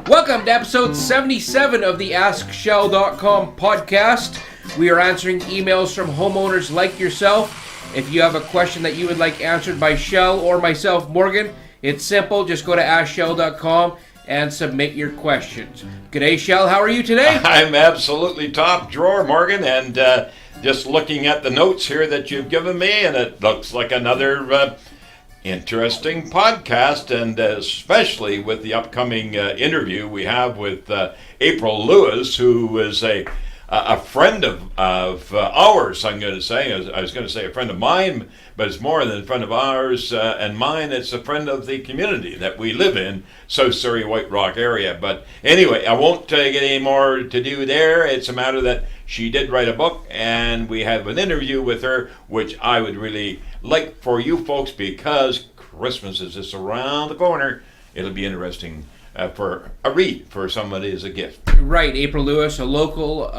Welcome to episode 77 of the AskShell.com podcast. We are answering emails from homeowners like yourself. If you have a question that you would like answered by Shell or myself, Morgan, it's simple. Just go to AskShell.com and submit your questions. G'day, Shell. How are you today? I'm absolutely top drawer, Morgan, and just looking at the notes here that you've given me, and it looks like another interesting podcast, and especially with the upcoming interview we have with April Lewis, who is a friend of ours. I was going to say a friend of mine, but it's more than a friend of ours and mine. It's a friend of the community that we live in, South Surrey, White Rock area. But anyway, I won't get any more to do there. It's a matter that she did write a book, and we have an interview with her, which I would really like for you folks, because Christmas is just around the corner. It'll be interesting for a read for somebody as a gift. Right, April Lewis, a local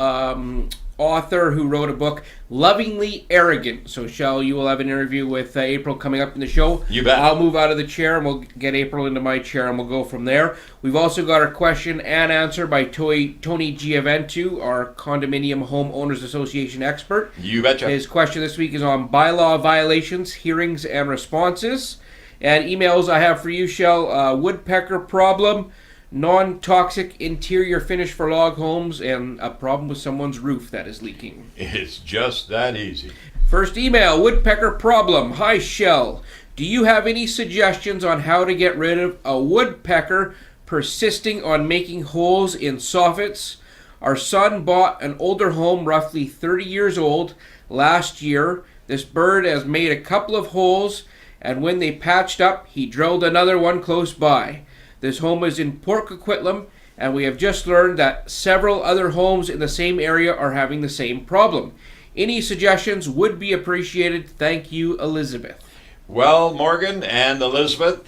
author who wrote a book, Lovingly Arrogant. So, Shell, you will have an interview with April coming up in the show. You bet. I'll move out of the chair and we'll get April into my chair and we'll go from there. We've also got our question and answer by Tony Gioventu, our Condominium Home Owners Association expert. You betcha. His question this week is on bylaw violations, hearings, and responses. And emails I have for you, Shell, Woodpecker Problem, non-toxic interior finish for log homes, and a problem with someone's roof that is leaking. It's just that easy. First email, Woodpecker Problem. Hi, Shell. Do you have any suggestions on how to get rid of a woodpecker persisting on making holes in soffits? Our son bought an older home, roughly 30 years old, last year. This bird has made a couple of holes, and when they patched up, he drilled another one close by. This home is in Port Coquitlam, and we have just learned that several other homes in the same area are having the same problem. Any suggestions would be appreciated. Thank you, Elizabeth. Well, Morgan and Elizabeth,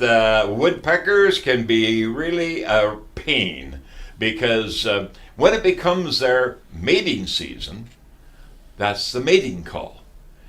woodpeckers can be really a pain, because when it becomes their mating season, that's the mating call.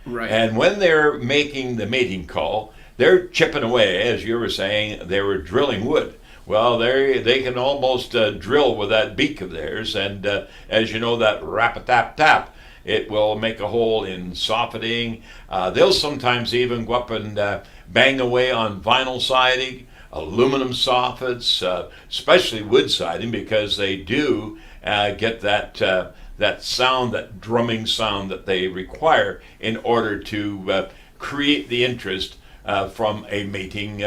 Right. And when they're making the mating call, they're chipping away, as you were saying. They were drilling wood. Well, they can almost drill with that beak of theirs, and as you know, that rap-a-tap-tap, it will make a hole in soffitting. They'll sometimes even go up and bang away on vinyl siding, aluminum soffits, especially wood siding, because they do get that sound, that drumming sound that they require in order to create the interest from a mating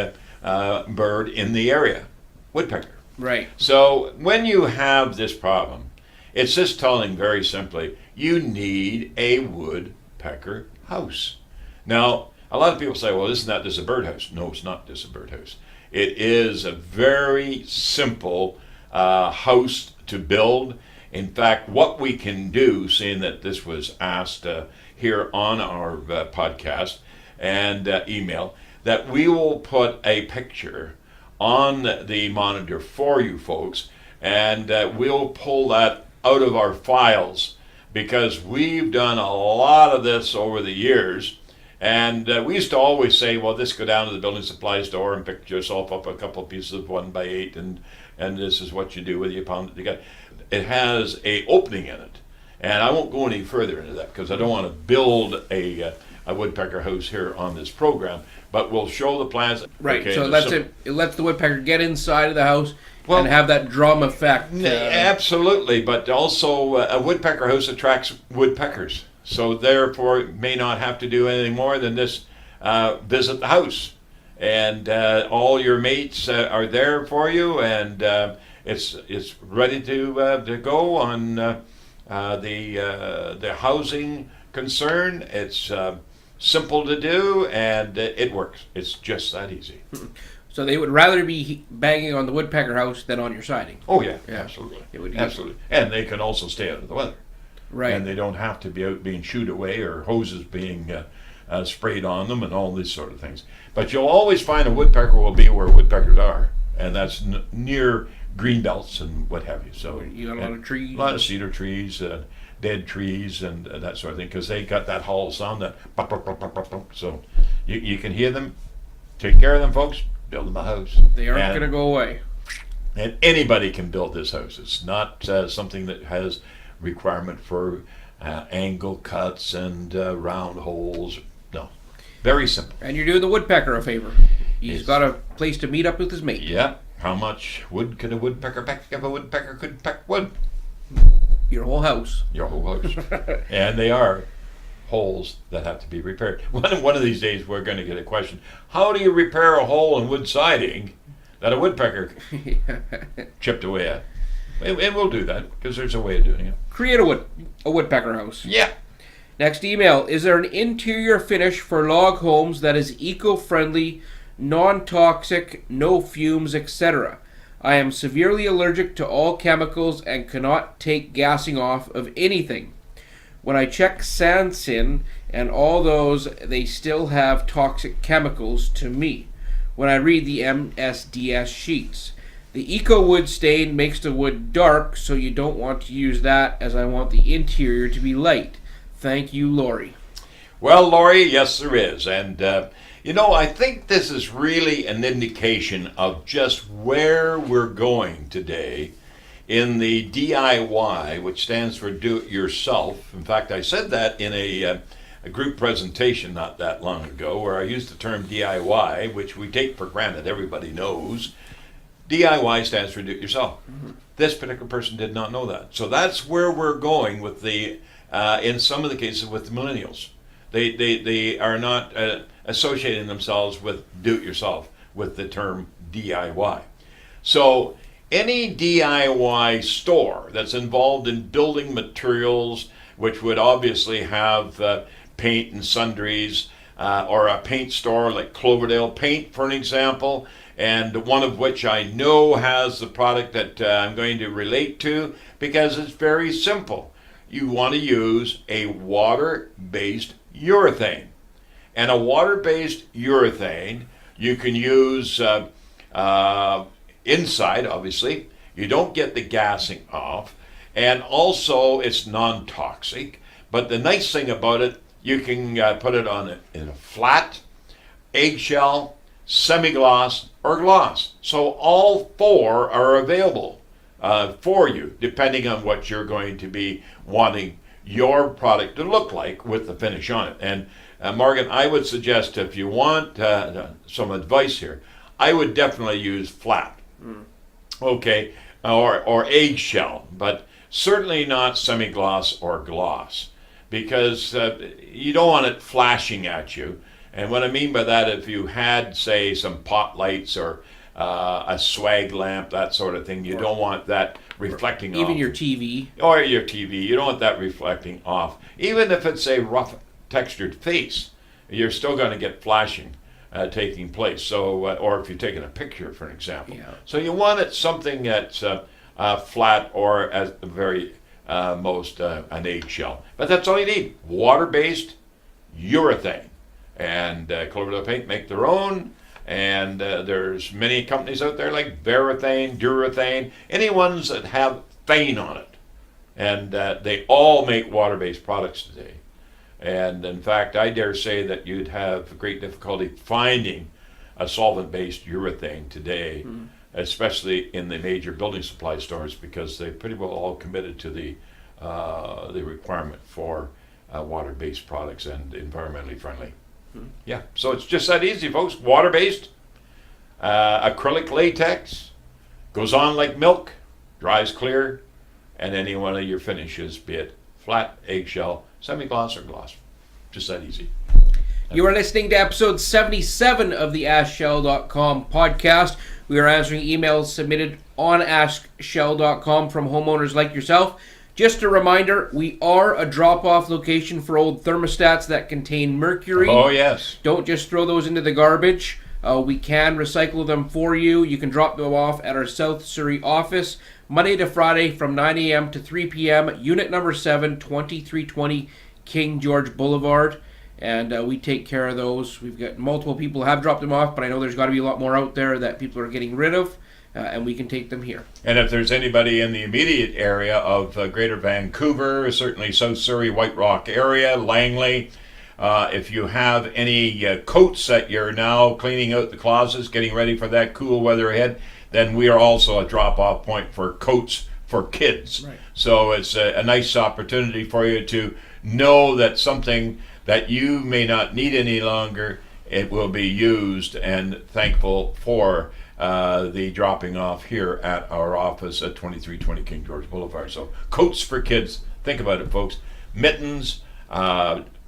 bird in the area. Woodpecker. Right. So when you have this problem, it's just telling very simply, you need a woodpecker house. Now, a lot of people say, well, isn't that just a birdhouse? No, it's not just a birdhouse. It is a very simple house to build. In fact, what we can do, seeing that this was asked here on our podcast and email, that we will put a picture on the monitor for you folks, and we'll pull that out of our files, because we've done a lot of this over the years, and we used to always say, well, just go down to the building supply store and pick yourself up a couple pieces of 1x8, and this is what you do with your pound it together. It has a opening in it, and I won't go any further into that because I don't want to build a woodpecker house here on this program, but we'll show the plans. Right, Okay, so it lets the woodpecker get inside of the house and have that drum effect. Absolutely, but also a woodpecker house attracts woodpeckers, so therefore it may not have to do anything more than just visit the house, and all your mates are there for you, and it's ready to go on the housing concern. It's simple to do, and it works. It's just that easy. So they would rather be banging on the woodpecker house than on your siding. Oh yeah. Absolutely. It would Absolutely. And they can also stay out of the weather. Right. And they don't have to be out being shooed away or hoses being sprayed on them and all these sort of things. But you'll always find a woodpecker will be where woodpeckers are, and that's near green belts and what have you. So you got a lot of trees. A lot of cedar trees, dead trees, and that sort of thing, because they got that hollow sound, that pop, pop, pop, pop, pop, pop. So you can hear them. Take care of them, folks. build them a house. They aren't going to go away. And anybody can build this house. It's not something that has requirement for angle cuts and round holes. No, very simple. And you're doing the woodpecker a favor. He's got a place to meet up with his mate. Yeah. How much wood can a woodpecker peck if a woodpecker could peck wood? Your whole house. Your whole house. And they are holes that have to be repaired. One of these days we're going to get a question. How do you repair a hole in wood siding that a woodpecker chipped away at? And we'll do that because there's a way of doing it. Create a woodpecker house. Yeah. Next email. Is there an interior finish for log homes that is eco-friendly, non-toxic, no fumes, etc.? I am severely allergic to all chemicals and cannot take gassing off of anything. When I check Sansin and all those, they still have toxic chemicals to me. When I read the MSDS sheets, the eco wood stain makes the wood dark, so you don't want to use that, as I want the interior to be light. Thank you, Lori. Well, Lori, yes, there is. And, I think this is really an indication of just where we're going today in the DIY, which stands for do-it-yourself. In fact, I said that in a group presentation not that long ago, where I used the term DIY, which we take for granted, everybody knows. DIY stands for do-it-yourself. Mm-hmm. This particular person did not know that. So that's where we're going with the, in some of the cases with the millennials. They are not associating themselves with do-it-yourself with the term DIY. So any DIY store that's involved in building materials, which would obviously have paint and sundries, or a paint store like Cloverdale Paint, for an example, and one of which I know has the product that I'm going to relate to, because it's very simple. You want to use a water-based urethane. And a water-based urethane, you can use inside, obviously. You don't get the gassing off. And also, it's non-toxic. But the nice thing about it, you can put it on in a flat, eggshell, semi-gloss, or gloss. So all four are available for you, depending on what you're going to be wanting your product to look like with the finish on it. And Morgan, I would suggest, if you want some advice here, I would definitely use flat, okay, or eggshell, but certainly not semi-gloss or gloss, because you don't want it flashing at you. And what I mean by that, if you had, say, some pot lights or a swag lamp, that sort of thing, you don't want that reflecting off. Even your TV. Or your TV, you don't want that reflecting off. Even if it's a rough textured face, you're still going to get flashing taking place. So, or if you're taking a picture, for an example. Yeah. So you want it something that's flat, or at the very most an eggshell. But that's all you need. Water-based urethane. And Cloverdale Paint make their own. And there's many companies out there like Verathane, Durethane, any ones that have thane on it. And they all make water-based products today. And in fact, I dare say that you'd have great difficulty finding a solvent-based urethane today, especially in the major building supply stores, because they pretty well all committed to the requirement for water-based products and environmentally friendly. Yeah, so it's just that easy, folks. Water-based, acrylic latex, goes on like milk, dries clear, and any one of your finishes, be it flat, eggshell, semi-gloss, or gloss. Just that easy. You are listening to episode 77 of the AskShell.com podcast. We are answering emails submitted on AskShell.com from homeowners like yourself. Just a reminder, we are a drop-off location for old thermostats that contain mercury. Oh, yes. Don't just throw those into the garbage. We can recycle them for you. You can drop them off at our South Surrey office, Monday to Friday from 9 a.m. to 3 p.m., unit number 7, 2320 King George Boulevard. And we take care of those. We've got multiple people who have dropped them off, but I know there's got to be a lot more out there that people are getting rid of. And we can take them here. And if there's anybody in the immediate area of Greater Vancouver, certainly South Surrey, White Rock area, Langley, If you have any coats that you're now cleaning out the closets, getting ready for that cool weather ahead, then we are also a drop-off point for coats for kids. Right. So it's a nice opportunity for you to know that something that you may not need any longer, it will be used, and thankful for the dropping off here at our office at 2320 King George Boulevard. So coats for kids, think about it, folks. Mittens,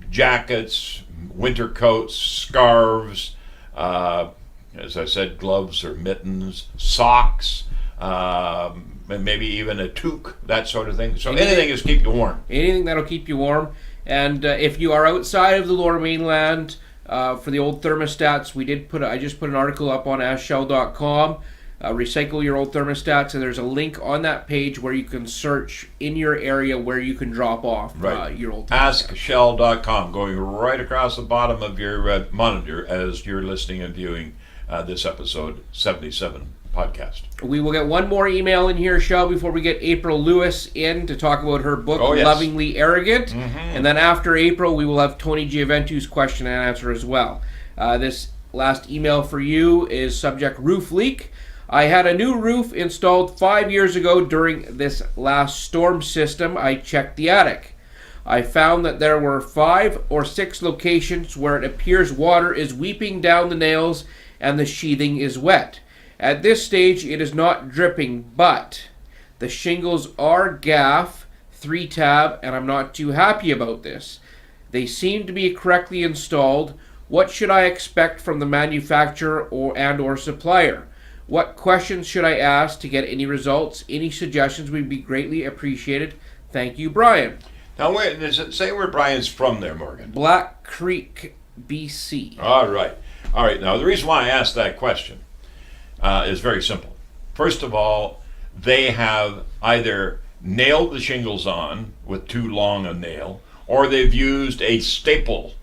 jackets, winter coats, scarves, as I said, gloves or mittens, socks, and maybe even a toque, that sort of thing. So anything is keep you warm. Anything that'll keep you warm. And if you are outside of the Lower Mainland, for the old thermostats, I just put an article up on askshell.com. Recycle your old thermostats, and there's a link on that page where you can search in your area where you can drop off your old thermostats. AskShell.com, going right across the bottom of your monitor as you're listening and viewing this episode 77 podcast. We will get one more email in here, Shell, before we get April Lewis in to talk about her book, yes. Lovingly Arrogant. And then after April, we will have Tony Gioventu's question and answer as well. This last email for you is subject roof leak. I had a new roof installed 5 years ago. During this last storm system, I checked the attic. I found that there were 5 or 6 locations where it appears water is weeping down the nails and the sheathing is wet. At this stage, it is not dripping, but the shingles are gaff, 3-tab, and I'm not too happy about this. They seem to be correctly installed. What should I expect from the manufacturer or supplier? What questions should I ask to get any results? Any suggestions would be greatly appreciated. Thank you, Brian. Now, where does it say where Brian's from there, Morgan? Black Creek, BC. All right. Now, the reason why I asked that question is very simple. First of all, they have either nailed the shingles on with too long a nail, or they've used a staple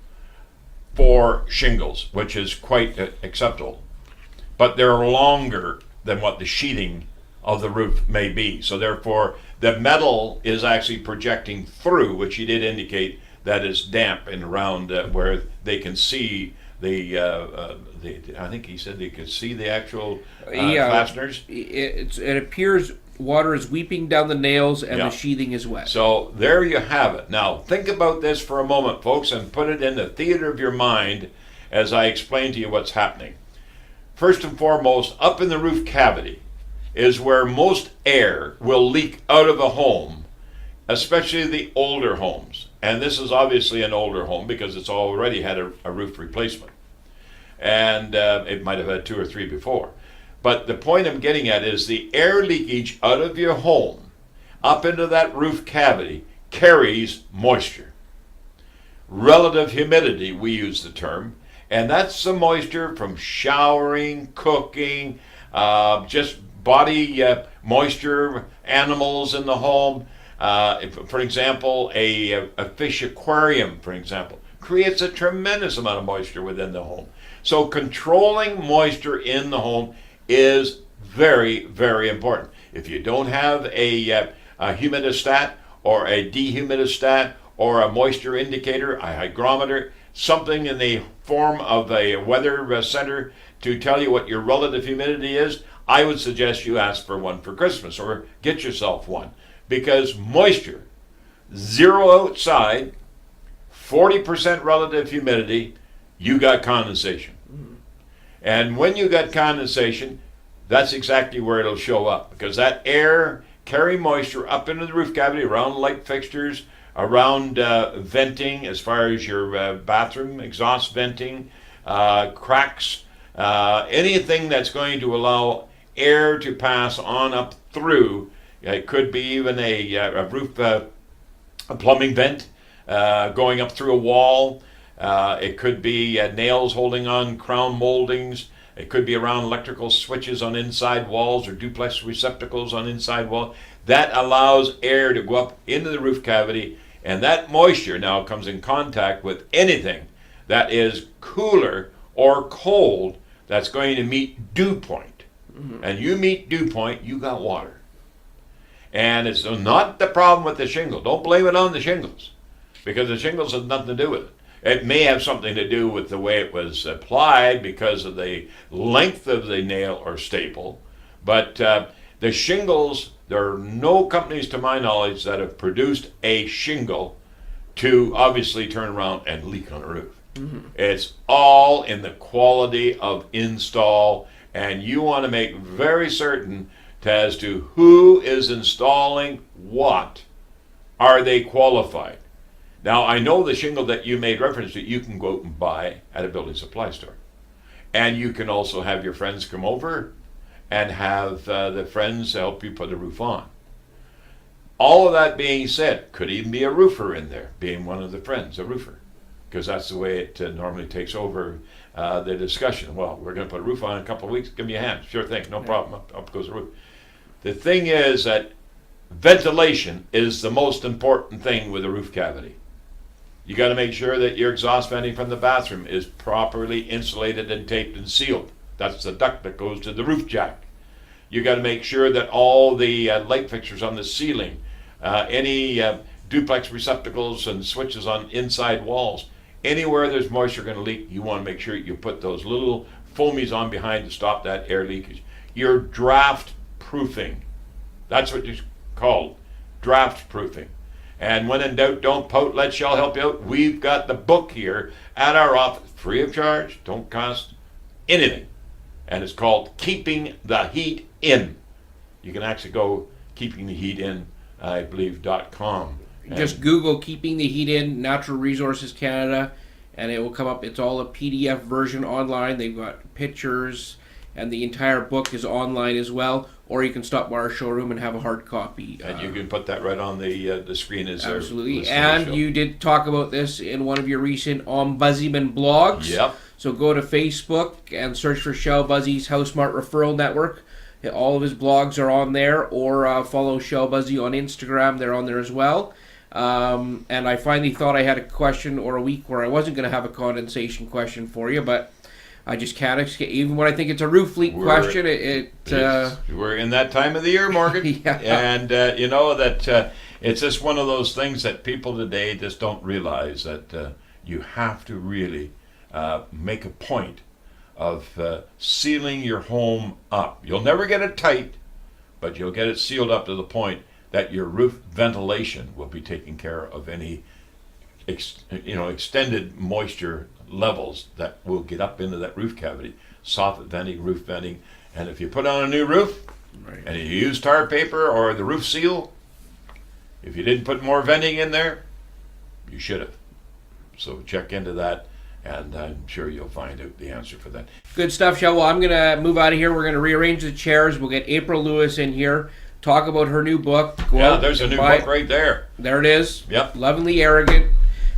for shingles, which is quite acceptable. But they're longer than what the sheathing of the roof may be. So therefore, the metal is actually projecting through, which he did indicate that is damp and around where they can see I think he said they could see the actual fasteners. It appears water is weeping down the nails and the sheathing is wet. So there you have it. Now think about this for a moment, folks, and put it in the theater of your mind as I explain to you what's happening. First and foremost, up in the roof cavity is where most air will leak out of a home, especially the older homes. And this is obviously an older home because it's already had a roof replacement. And it might have had 2 or 3 before. But the point I'm getting at is the air leakage out of your home up into that roof cavity carries moisture. Relative humidity, we use the term. And that's the moisture from showering, cooking, just body moisture, animals in the home. For example, a fish aquarium, for example, creates a tremendous amount of moisture within the home. So controlling moisture in the home is very, very important. If you don't have a humidistat or a dehumidistat or a moisture indicator, a hygrometer, something in the form of a weather center to tell you what your relative humidity is, I would suggest you ask for one for Christmas or get yourself one. Because moisture, 0 outside, 40% relative humidity, you got condensation. And when you got condensation, that's exactly where it'll show up. Because that air carry moisture up into the roof cavity, around light fixtures, around venting, as far as your bathroom, exhaust venting, cracks, anything that's going to allow air to pass on up through. It could be even a roof, a plumbing vent going up through a wall. It could be nails holding on crown moldings. It could be around electrical switches on inside walls or duplex receptacles on inside walls. That allows air to go up into the roof cavity, and that moisture now comes in contact with anything that is cooler or cold that's going to meet dew point. And you meet dew point, you got water. And it's not the problem with the shingle. Don't blame it on the shingles, because the shingles have nothing to do with it. It may have something to do with the way it was applied because of the length of the nail or staple. But the shingles, there are no companies to my knowledge that have produced a shingle to obviously turn around and leak on a roof. Mm-hmm. It's all in the quality of install, and you want to make very certain as to who is installing what. Are they qualified? Now, I know the shingle that you made reference to, you can go out and buy at a building supply store. And you can also have your friends come over and have the friends help you put a roof on. All of that being said, could even be a roofer in there, being one of the friends, a roofer. Because that's the way it normally takes over the discussion. Well, we're going to put a roof on in a couple of weeks. Give me a hand. Sure thing. No problem. Up goes the roof. The thing is that ventilation is the most important thing with a roof cavity. You got to make sure that your exhaust venting from the bathroom is properly insulated and taped and sealed. That's the duct that goes to the roof jack. You got to make sure that all the light fixtures on the ceiling, any duplex receptacles and switches on inside walls, anywhere there's moisture going to leak, you want to make sure you put those little foamies on behind to stop that air leakage. Your draft proofing. That's what it's called, draft proofing. And when in doubt, don't pout, let Shell help you out. We've got the book here at our office, free of charge, don't cost anything. And it's called Keeping the Heat In. You can actually go keepingtheheatin, I believe, .com. Just Google Keeping the Heat In, Natural Resources Canada, and it will come up. It's all a PDF version online. They've got pictures, and the entire book is online as well. Or you can stop by our showroom and have a hard copy. And you can put that right on the screen as there. Absolutely. And you did talk about this in one of your recent Ombudsman blogs. Yep. So go to Facebook and search for Shell Buzzy's House Smart Referral Network. All of his blogs are on there. Or follow Shell Buzzy on Instagram. They're on there as well. And I finally thought I had a question or a week where I wasn't going to have a condensation question for you, but I just can't escape. Even when I think it's a roof leak question, we're in that time of the year, Morgan. Yeah. And you know that it's just one of those things that people today just don't realize that you have to really make a point of sealing your home up. You'll never get it tight, but you'll get it sealed up to the point that your roof ventilation will be taking care of any extended moisture levels that will get up into that roof cavity. Soffit venting, roof venting, and if you put on a new roof, right, and you use tar paper or the roof seal, if you didn't put more venting in there, you should have. So check into that, and I'm sure you'll find out the answer for that. Good stuff, Shell. Well, I'm going to move out of here. We're going to rearrange the chairs. We'll get April Lewis in here, talk about her new book. There's a new book right there. There it is. Yep. Lovingly Arrogant.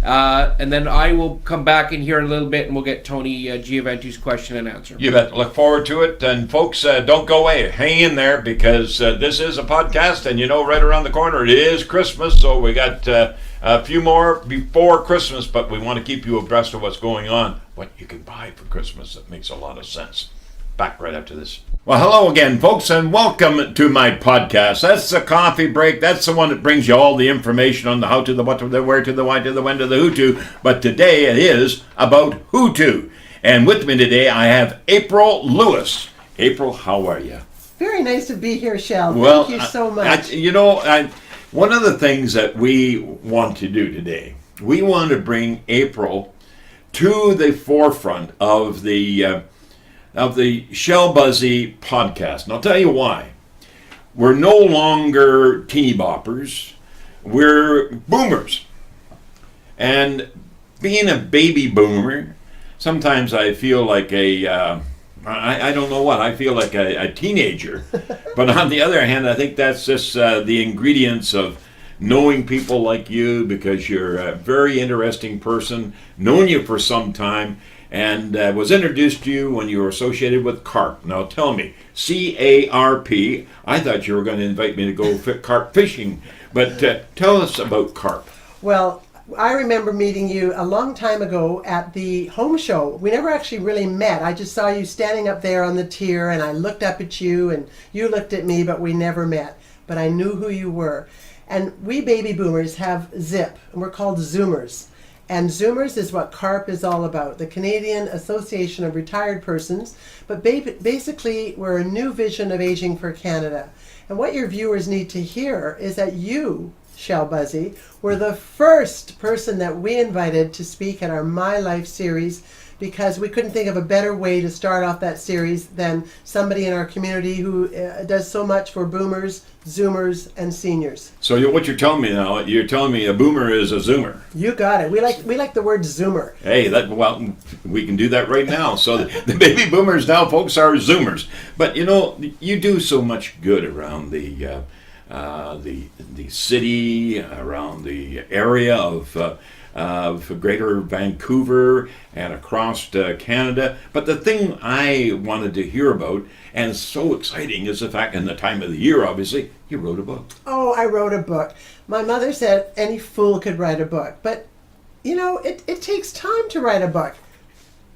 And then I will come back in here in a little bit and we'll get Tony Gioventu's question and answer. You bet. Look forward to it. And folks, don't go away. Hang in there because this is a podcast and right around the corner it is Christmas. So we got a few more before Christmas, but we want to keep you abreast of what's going on. What you can buy for Christmas that makes a lot of sense. Back right after this. Well, hello again, folks, and welcome to my podcast. That's the coffee break. That's the one that brings you all the information on the how to, the what to, the where to, the why to, the when to, the who to. But today it is about who to. And with me today I have April Lewis. April, how are you? Very nice to be here, Shell. Well, thank you so much. One of the things that we want to do today, we want to bring April to the forefront of the Shell Buzzy podcast. And I'll tell you why. We're no longer teeny boppers. We're boomers. And being a baby boomer, sometimes I feel like I don't know what, I feel like a teenager. But on the other hand, I think that's just the ingredients of knowing people like you, because you're a very interesting person, known you for some time, and was introduced to you when you were associated with carp. Now tell me, C-A-R-P, I thought you were going to invite me to go carp fishing, but tell us about carp. Well, I remember meeting you a long time ago at the home show. We never actually really met. I just saw you standing up there on the tier, and I looked up at you, and you looked at me, but we never met. But I knew who you were. And we baby boomers have zip, and we're called Zoomers. And Zoomers is what CARP is all about, the Canadian Association of Retired Persons. But basically, we're a new vision of aging for Canada. And what your viewers need to hear is that you, Shell Busey, were the first person that we invited to speak at our My Life series, because we couldn't think of a better way to start off that series than somebody in our community who does so much for boomers, Zoomers, and seniors. So what you're telling me now, you're telling me a boomer is a Zoomer. You got it. We like the word Zoomer. Hey, we can do that right now. So the baby boomers now, folks, are Zoomers. But you do so much good around the city, around the area of Greater Vancouver and across Canada. But the thing I wanted to hear about, and so exciting, is the fact, in the time of the year, obviously, you wrote a book. Oh, I wrote a book. My mother said any fool could write a book. But, it takes time to write a book.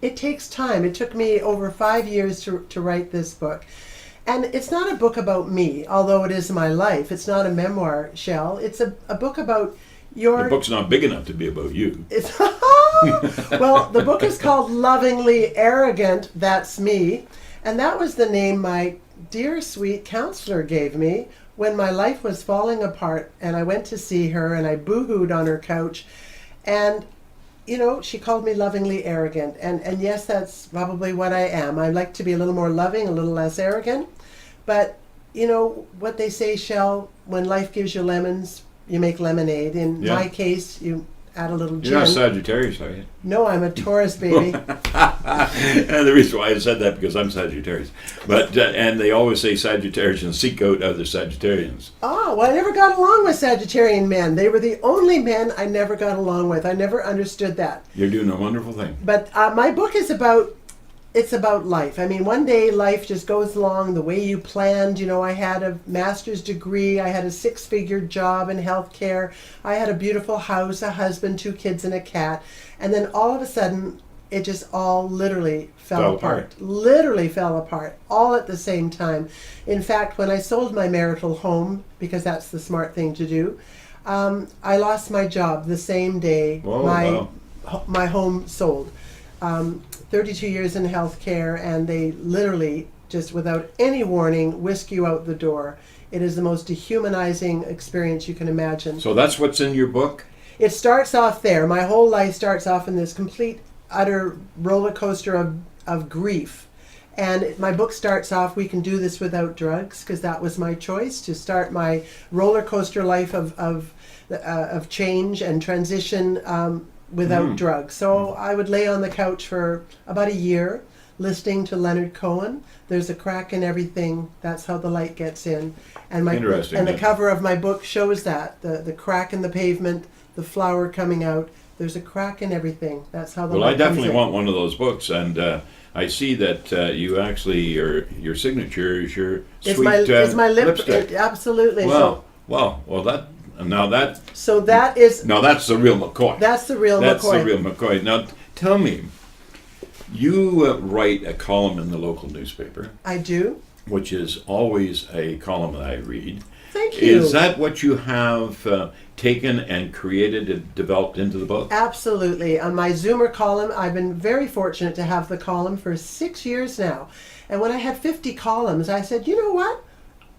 It takes time. It took me over 5 years to write this book. And it's not a book about me, although it is my life. It's not a memoir, Shell. It's a book about The book's not big enough to be about you. Well, the book is called Lovingly Arrogant, That's Me. And that was the name my dear, sweet counselor gave me when my life was falling apart. And I went to see her and I boo-hooed on her couch. And, she called me lovingly arrogant. And yes, that's probably what I am. I like to be a little more loving, a little less arrogant. But, what they say, Shell, when life gives you lemons, you make lemonade. In my case, you add a little gin. You're not Sagittarius, are you? No, I'm a Taurus, baby. And the reason why I said that, because I'm Sagittarius. But and they always say Sagittarians seek out other Sagittarians. Oh, well, I never got along with Sagittarian men. They were the only men I never got along with. I never understood that. You're doing a wonderful thing. But my book is about life. I mean, one day life just goes along the way you planned. I had a master's degree. I had a 6-figure job in healthcare. I had a beautiful house, a husband, 2 kids, and a cat. And then all of a sudden, it just all literally fell apart. Literally fell apart, all at the same time. In fact, when I sold my marital home, because that's the smart thing to do, I lost my job the same day my home sold. 32 years in healthcare, and they literally, just without any warning, whisk you out the door. It is the most dehumanizing experience you can imagine. So that's what's in your book? It starts off there. My whole life starts off in this complete, utter roller coaster of grief. And my book starts off, we can do this without drugs, because that was my choice, to start my roller coaster life of change and transition without drugs. So I would lay on the couch for about a year listening to Leonard Cohen. There's a crack in everything. That's how the light gets in. And the cover of my book shows that. The crack in the pavement, the flower coming out. There's a crack in everything. That's how the light comes in. Well, I definitely want one of those books. And I see that you actually, your signature is your it's my lipstick. Absolutely. Well, that's the real McCoy. That's the real McCoy. Now, tell me, you write a column in the local newspaper. I do. Which is always a column that I read. Thank you. Is that what you have taken and created and developed into the book? Absolutely. On my Zoomer column, I've been very fortunate to have the column for 6 years now. And when I had 50 columns, I said, you know what?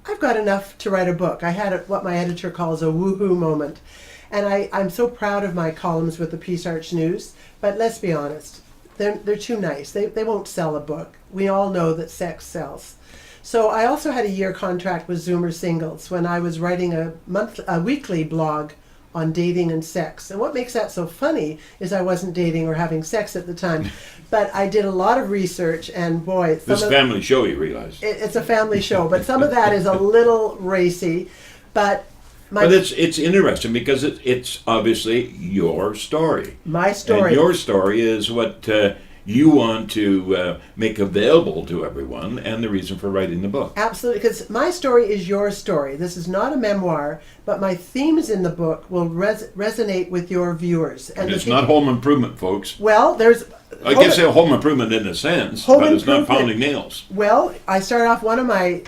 I've got enough to write a book. I had what my editor calls a woohoo moment. And I'm so proud of my columns with the Peace Arch News. But let's be honest, they're too nice. They won't sell a book. We all know that sex sells. So I also had a year contract with Zoomer Singles when I was writing a weekly blog on dating and sex. And what makes that so funny is I wasn't dating or having sex at the time. But I did a lot of research, and boy... This family show, you realize. It's a family show, but some of that is a little racy. But it's interesting because it's obviously your story. My story. And your story is what you want to make available to everyone, and the reason for writing the book. Absolutely, because my story is your story. This is not a memoir, but my themes in the book will resonate with your viewers. And it's not home improvement, folks. Well, there's... I guess say home improvement in a sense, but it's not pounding nails. Well, I start off one of my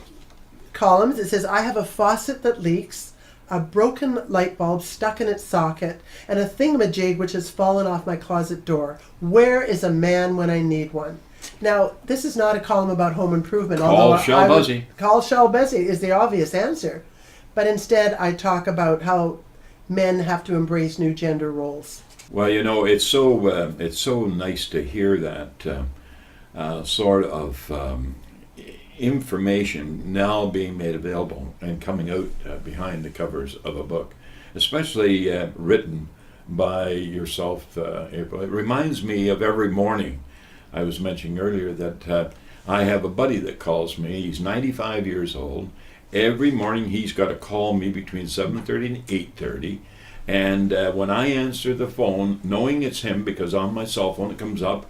columns. It says, I have a faucet that leaks, a broken light bulb stuck in its socket, and a thingamajig which has fallen off my closet door. Where is a man when I need one? Now, this is not a column about home improvement. Call although Shell Busey. Call Shell Busey is the obvious answer. But instead, I talk about how men have to embrace new gender roles. Well, you know, it's so nice to hear that sort of information now being made available and coming out behind the covers of a book, especially written by yourself, April. It reminds me of every morning. I was mentioning earlier that I have a buddy that calls me. He's 95 years old. Every morning he's got to call me between 7:30 and 8:30. And when I answer the phone, knowing it's him because on my cell phone it comes up,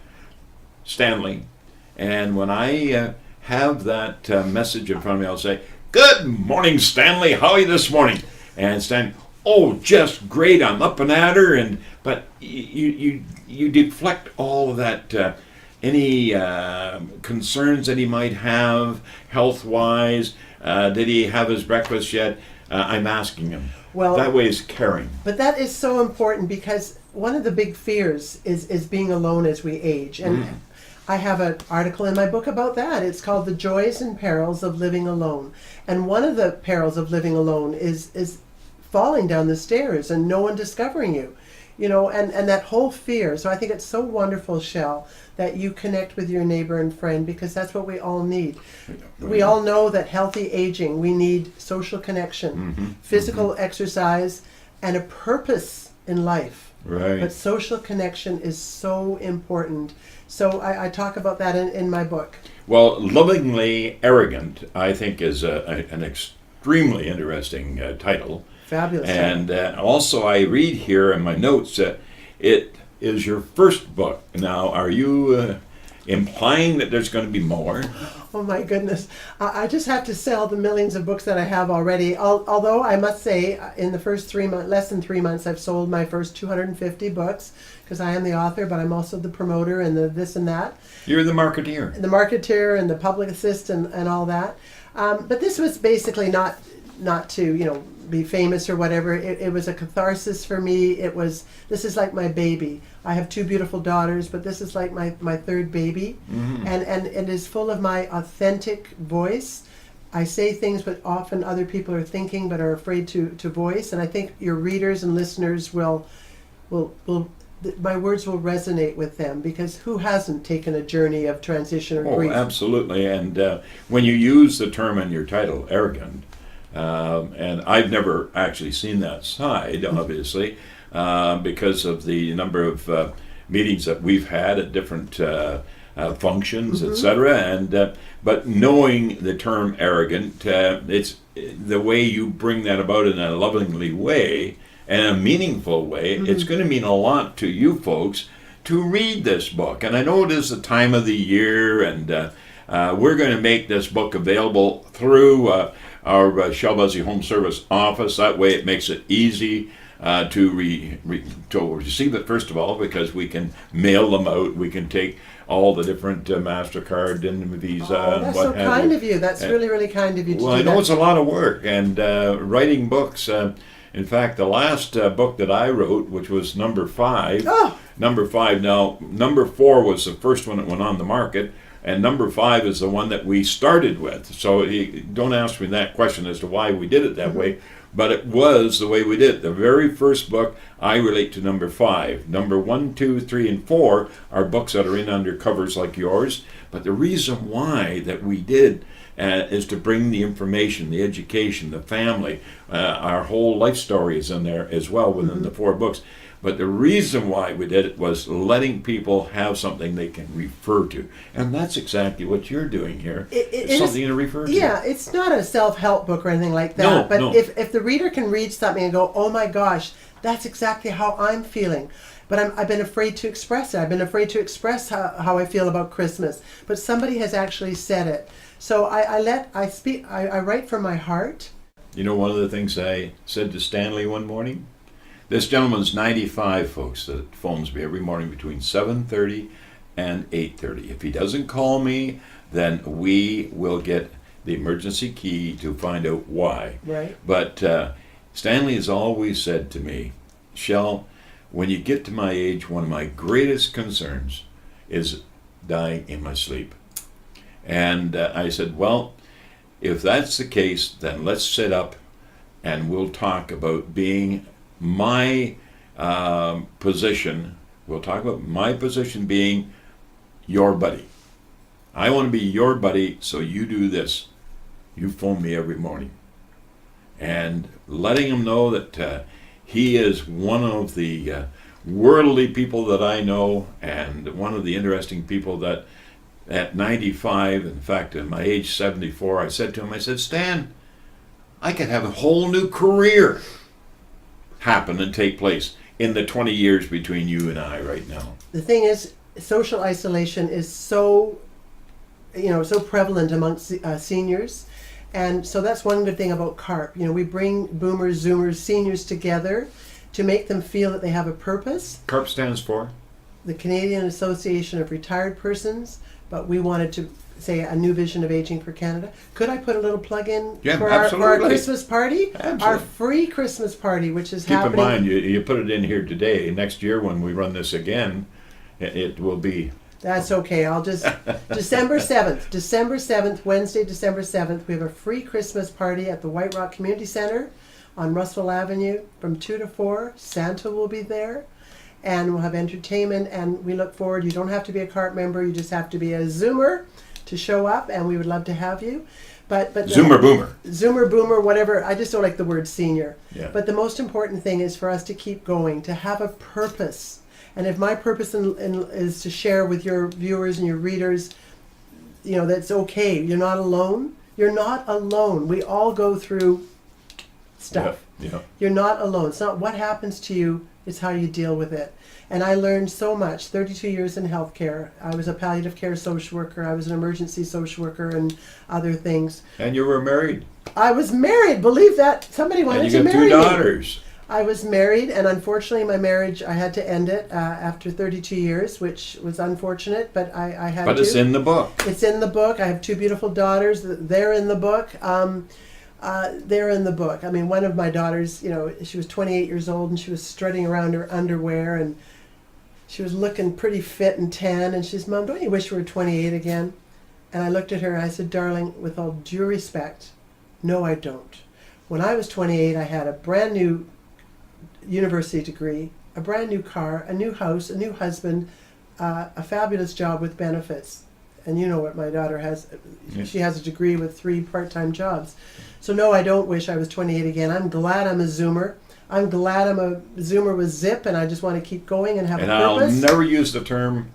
Stanley. And when I have that message in front of me, I'll say, "Good morning, Stanley. How are you this morning?" And Stanley, "Oh, just great. I'm up and at her." But you deflect all of that. Any concerns that he might have health-wise? Did he have his breakfast yet? I'm asking him. Well, that way is caring. But that is so important because one of the big fears is being alone as we age. And I have an article in my book about that. It's called The Joys and Perils of Living Alone. And one of the perils of living alone is falling down the stairs and no one discovering you. You know, and that whole fear. So I think it's so wonderful, Shell, that you connect with your neighbor and friend because that's what we all need. We all know that healthy aging, we need social connection, physical exercise, and a purpose in life. Right. But social connection is so important. So I talk about that in my book. Well, Lovingly Arrogant, I think, is an extremely interesting title. Fabulous. And also I read here in my notes that it is your first book. Now, are you implying that there's going to be more? Oh my goodness. I just have to sell the millions of books that I have already. Although I must say, in the first 3 months, less than 3 months, I've sold my first 250 books because I am the author, but I'm also the promoter and the this and that. You're the marketeer. The marketeer and the publicist and all that. But this was basically not to, be famous or whatever. It was a catharsis for me. This is like my baby. I have 2 beautiful daughters, but this is like my third baby. And it is full of my authentic voice. I say things that often other people are thinking but are afraid to voice. And I think your readers and listeners will my words will resonate with them because who hasn't taken a journey of transition or grief? Oh, absolutely. And when you use the term in your title, arrogant, and I've never actually seen that side, obviously, because of the number of meetings that we've had at different functions, etc. And but knowing the term arrogant, it's the way you bring that about in a lovingly way and a meaningful way. It's going to mean a lot to you folks to read this book. And I know it is the time of the year, and we're going to make this book available through our Shell Busey Home Service office. That way it makes it easy to receive it, first of all, because we can mail them out. We can take all the different MasterCard and Visa and that's what so have kind you. of you. That's really, really kind of you to Well, do I know that. it's a lot of work, and writing books. In fact, the last book that I wrote, which was number 5. Oh. Number 5. Now, number 4 was the first one that went on the market, and number 5 is the one that we started with. So don't ask me that question as to why we did it that way, but it was the way we did it. The very first book, I relate to number 5. Number 1, 2, 3, and 4 are books that are in under covers like yours. But the reason why that we did is to bring the information, the education, the family, our whole life story is in there as well within the 4 books. But the reason why we did it was letting people have something they can refer to. And that's exactly what you're doing here. It's something to refer to. Yeah, it's not a self-help book or anything like that. But no. If the reader can read something and go, oh my gosh, that's exactly how I'm feeling. But I've been afraid to express it. I've been afraid to express how I feel about Christmas. But somebody has actually said it. So I write from my heart. You know, one of the things I said to Stanley one morning? This gentleman's 95, folks, that phones me every morning between 7:30 and 8:30. If he doesn't call me, then we will get the emergency key to find out why. Right. But Stanley has always said to me, Shell, when you get to my age, one of my greatest concerns is dying in my sleep. And I said, well, if that's the case, then let's sit up and we'll talk about being my position. We'll talk about my position being your buddy. I want to be your buddy, so you do this. You phone me every morning. And letting him know that he is one of the worldly people that I know, and one of the interesting people that at 95, in fact, at my age 74, I said to him, I said, Stan, I could have a whole new career happen and take place in the 20 years between you and I right now. The thing is, social isolation is so prevalent amongst seniors. And so that's one good thing about CARP. We bring boomers, zoomers, seniors together to make them feel that they have a purpose. CARP stands for? The Canadian Association of Retired Persons, but we wanted to say a new vision of aging for Canada. Could I put a little plug in for our Christmas party? Absolutely. Our free Christmas party, which is happening. Keep in mind, you put it in here today. Next year when we run this again, it will be... That's okay. I'll just December 7th, Wednesday, December 7th, we have a free Christmas party at the White Rock Community Center on Russell Avenue from 2 to 4. Santa will be there, and we'll have entertainment, and we look forward. You don't have to be a CARP member. You just have to be a Zoomer to show up, and we would love to have you. But Zoomer Boomer, whatever. I just don't like the word senior. Yeah. But the most important thing is for us to keep going, to have a purpose. And if my purpose is to share with your viewers and your readers, that's okay. You're not alone. You're not alone. We all go through stuff. Yeah. You're not alone. It's not what happens to you, it's how you deal with it. And I learned so much. 32 years in healthcare. I was a palliative care social worker. I was an emergency social worker and other things. And you were married. I was married. Believe that. Somebody wanted to marry me. And you got 2 daughters. I was married, and unfortunately my marriage, I had to end it after 32 years, which was unfortunate, but I had to. But it's in the book. It's in the book. I have 2 beautiful daughters. They're in the book. They're in the book. I mean, one of my daughters, she was 28 years old, and she was strutting around her underwear, and she was looking pretty fit and tan, and she's, Mom, don't you wish you were 28 again? And I looked at her, and I said, darling, with all due respect, no, I don't. When I was 28, I had a brand new university degree, a brand new car, a new house, a new husband, a fabulous job with benefits. And you know what my daughter has. She has a degree with 3 part-time jobs. So no, I don't wish I was 28 again. I'm glad I'm a Zoomer. I'm glad I'm a Zoomer with zip, and I just want to keep going and have a purpose. And I'll never use the term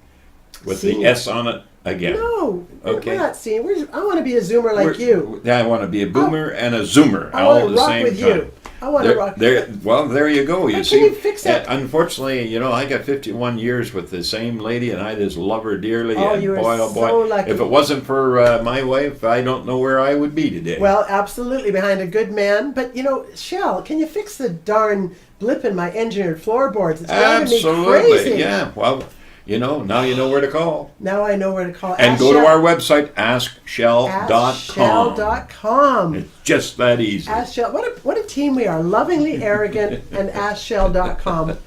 with the S on it again. No, okay. We're not senior. I want to be a Zoomer like you. I want to be a boomer and a Zoomer all at the same with time. You. I want to rock. Well, there you go. You see, can you fix it? Unfortunately, I got 51 years with the same lady, and I just love her dearly. Oh, and you are boy, so lucky. If it wasn't for my wife, I don't know where I would be today. Well, absolutely, behind a good man. But, Shell, can you fix the darn blip in my engineered floorboards? It's driving me crazy. Yeah. Well, now you know where to call. Now I know where to call. And go to our website, askshell.com. Askshell.com. It's just that easy. Ask Shell. What a team we are. Lovingly arrogant and askshell.com.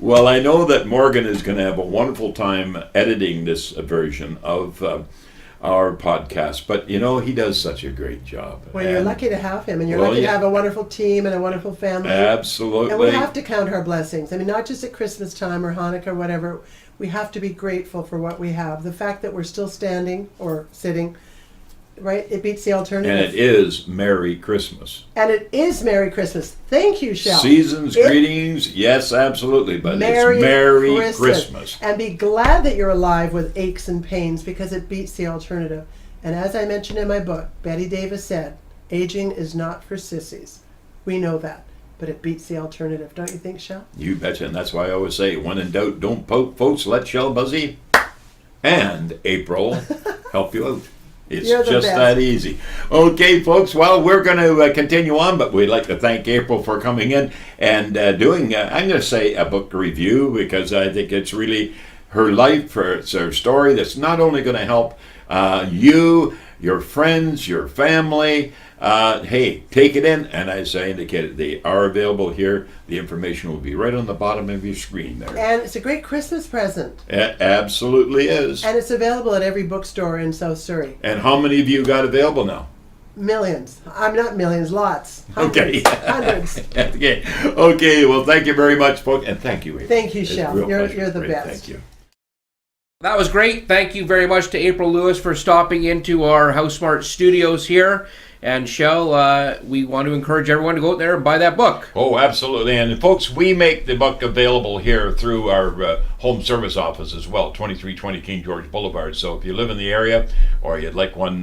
Well, I know that Morgan is going to have a wonderful time editing this version of our podcast, but he does such a great job. Well, you're lucky to have him, and you're lucky to have a wonderful team and a wonderful family. Absolutely. And we have to count our blessings. I mean, not just at Christmas time or Hanukkah or whatever. We have to be grateful for what we have. The fact that we're still standing or sitting, right? It beats the alternative. And it is Merry Christmas. And it is Merry Christmas. Thank you, Shell. Seasons, greetings, yes, absolutely. But it's Merry Christmas. And be glad that you're alive with aches and pains, because it beats the alternative. And as I mentioned in my book, Betty Davis said, aging is not for sissies. We know that. But it beats the alternative, don't you think, Shell? You betcha, and that's why I always say, when in doubt, don't poke, folks. Let Shell, Busey, and April help you out. It's just that easy. Okay, folks, well, we're going to continue on, but we'd like to thank April for coming in and doing, I'm going to say, a book review, because I think it's really her life, it's her story that's not only going to help you your friends, your family. Hey, take it in. And as I indicated, they are available here. The information will be right on the bottom of your screen there. And it's a great Christmas present. It absolutely is. And it's available at every bookstore in South Surrey. And how many of you got available now? Millions. I'm not millions, lots. Hundreds. Okay. Hundreds. Okay, well, thank you very much, folks. And thank you, April. Thank you, It's a Shell. real You're pleasure. the Great, best. Thank you. That was great. Thank you very much to April Lewis for stopping into our HouseSmart studios here. And Shell, we want to encourage everyone to go out there and buy that book. Oh, absolutely. And folks, we make the book available here through our home service office as well, 2320 King George Boulevard. So if you live in the area or you'd like one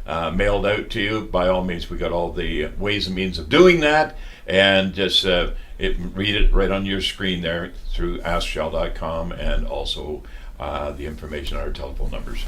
mailed out to you, by all means, we got all the ways and means of doing that. And just read it right on your screen there through askshell.com, and also the information on our telephone numbers.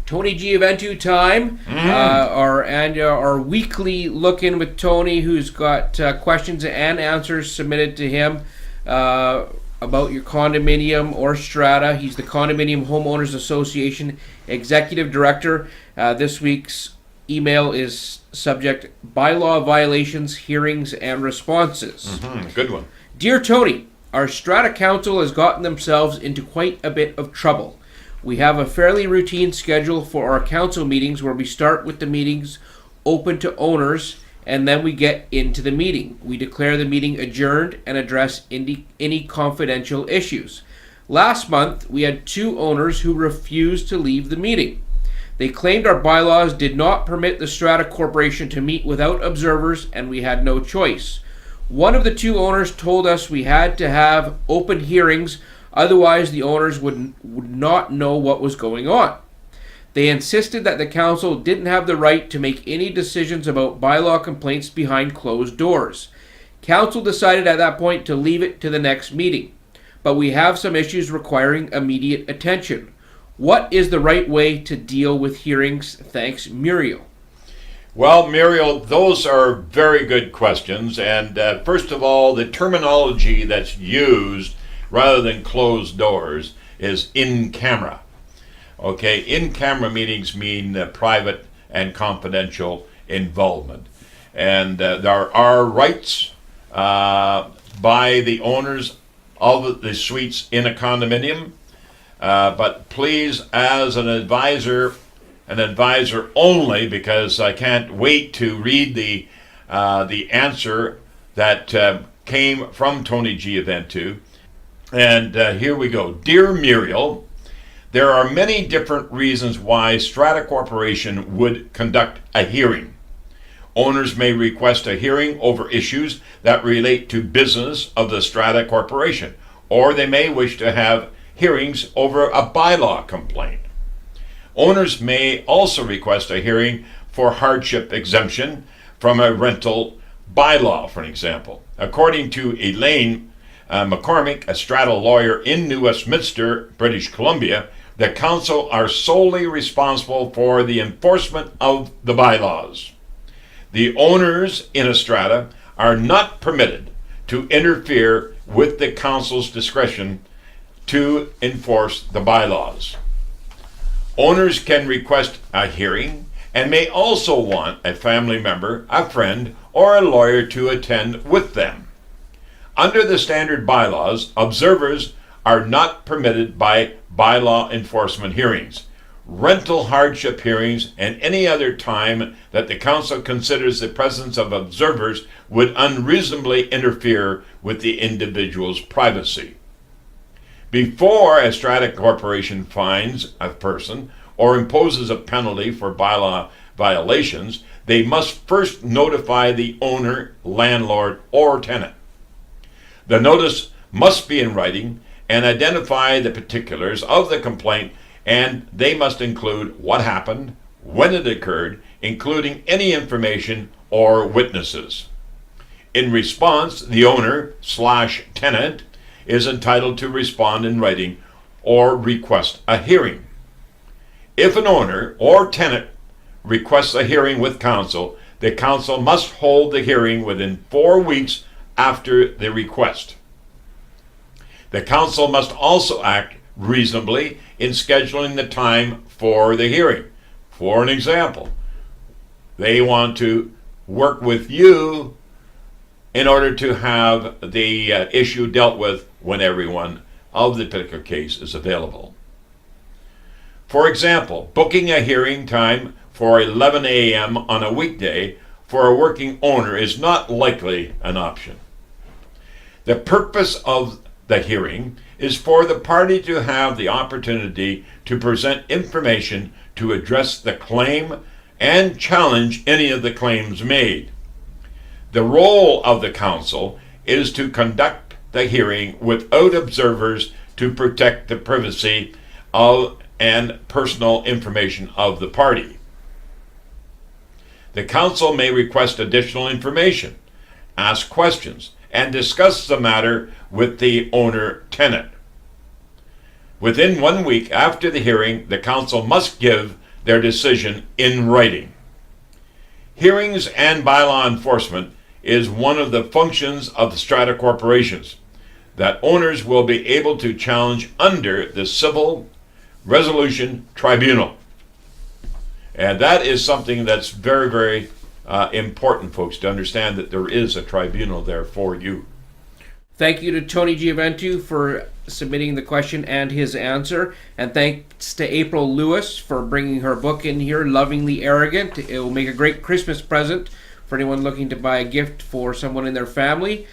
Tony Gioventu time, our weekly look-in with Tony, who's got questions and answers submitted to him about your condominium or strata. He's the Condominium Home Owners Association Executive Director. This week's email is subject: bylaw violations, hearings, and responses. Good one. Dear Tony, our strata council has gotten themselves into quite a bit of trouble. We have a fairly routine schedule for our council meetings, where we start with the meetings open to owners, and then we get into the meeting. We declare the meeting adjourned and address any confidential issues. Last month, we had 2 owners who refused to leave the meeting. They claimed our bylaws did not permit the Strata Corporation to meet without observers, and we had no choice. One of the 2 owners told us we had to have open hearings, otherwise the owners would not know what was going on. They insisted that the council didn't have the right to make any decisions about bylaw complaints behind closed doors. Council decided at that point to leave it to the next meeting, but we have some issues requiring immediate attention. What is the right way to deal with hearings? Thanks, Muriel. Well, Muriel, those are very good questions. And first of all, the terminology that's used rather than closed doors is in camera. Okay, in camera meetings mean private and confidential involvement. And there are rights by the owners of the suites in a condominium. But please, as an advisor only, because I can't wait to read the answer that came from Tony Gioventu. And here we go. Dear Muriel, there are many different reasons why Strata Corporation would conduct a hearing. Owners may request a hearing over issues that relate to business of the Strata Corporation, or they may wish to have hearings over a bylaw complaint. Owners may also request a hearing for hardship exemption from a rental bylaw, for example. According to Elaine McCormick, a strata lawyer in New Westminster, British Columbia, the council are solely responsible for the enforcement of the bylaws. The owners in a strata are not permitted to interfere with the council's discretion to enforce the bylaws. Owners can request a hearing and may also want a family member, a friend, or a lawyer to attend with them. Under the standard bylaws, observers are not permitted by bylaw enforcement hearings, rental hardship hearings, and any other time that the council considers the presence of observers would unreasonably interfere with the individual's privacy. Before a strata corporation fines a person or imposes a penalty for bylaw violations, they must first notify the owner, landlord, or tenant. The notice must be in writing and identify the particulars of the complaint, and they must include what happened, when it occurred, including any information or witnesses. In response, the owner/tenant is entitled to respond in writing or request a hearing. If an owner or tenant requests a hearing with council, the council must hold the hearing within 4 weeks after the request. The council must also act reasonably in scheduling the time for the hearing. For an example, they want to work with you in order to have the issue dealt with when everyone of the particular case is available. For example, booking a hearing time for 11 a.m. on a weekday for a working owner is not likely an option. The purpose of the hearing is for the party to have the opportunity to present information to address the claim and challenge any of the claims made. The role of the counsel is to conduct the hearing without observers to protect the privacy of and personal information of the party. The counsel may request additional information, ask questions, and discuss the matter with the owner-tenant. Within 1 week after the hearing, the counsel must give their decision in writing. Hearings and bylaw enforcement is one of the functions of the strata corporations that owners will be able to challenge under the Civil Resolution Tribunal. And that is something that's very, very important, folks, to understand that there is a tribunal there for you. Thank you to Tony Gioventu for submitting the question and his answer. And thanks to April Lewis for bringing her book in here, Lovingly Arrogant. It will make a great Christmas present for anyone looking to buy a gift for someone in their family.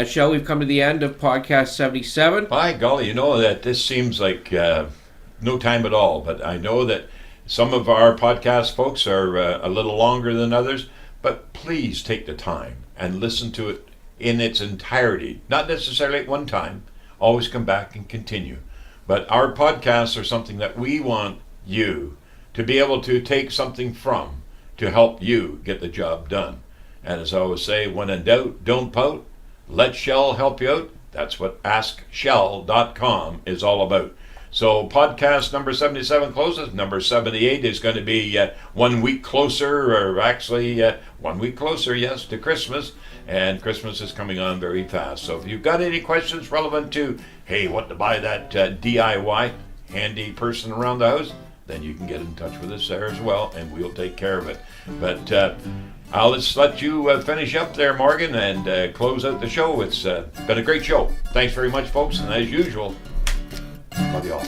Shell, we've come to the end of podcast 77. By golly, you know that this seems like no time at all, but I know that some of our podcast folks are a little longer than others, but please take the time and listen to it in its entirety, not necessarily at one time. Always come back and continue. But our podcasts are something that we want you to be able to take something from to help you get the job done. And as I always say, when in doubt, don't pout. Let Shell help you out. That's what AskShell.com is all about. So podcast number 77 closes. Number 78 is going to be 1 week closer, or actually 1 week closer, yes, to Christmas. And Christmas is coming on very fast. So if you've got any questions relevant to, hey, what to buy that DIY handy person around the house, then you can get in touch with us there as well, and we'll take care of it. But I'll just let you finish up there, Morgan, and close out the show. It's been a great show. Thanks very much, folks, and as usual, love you all.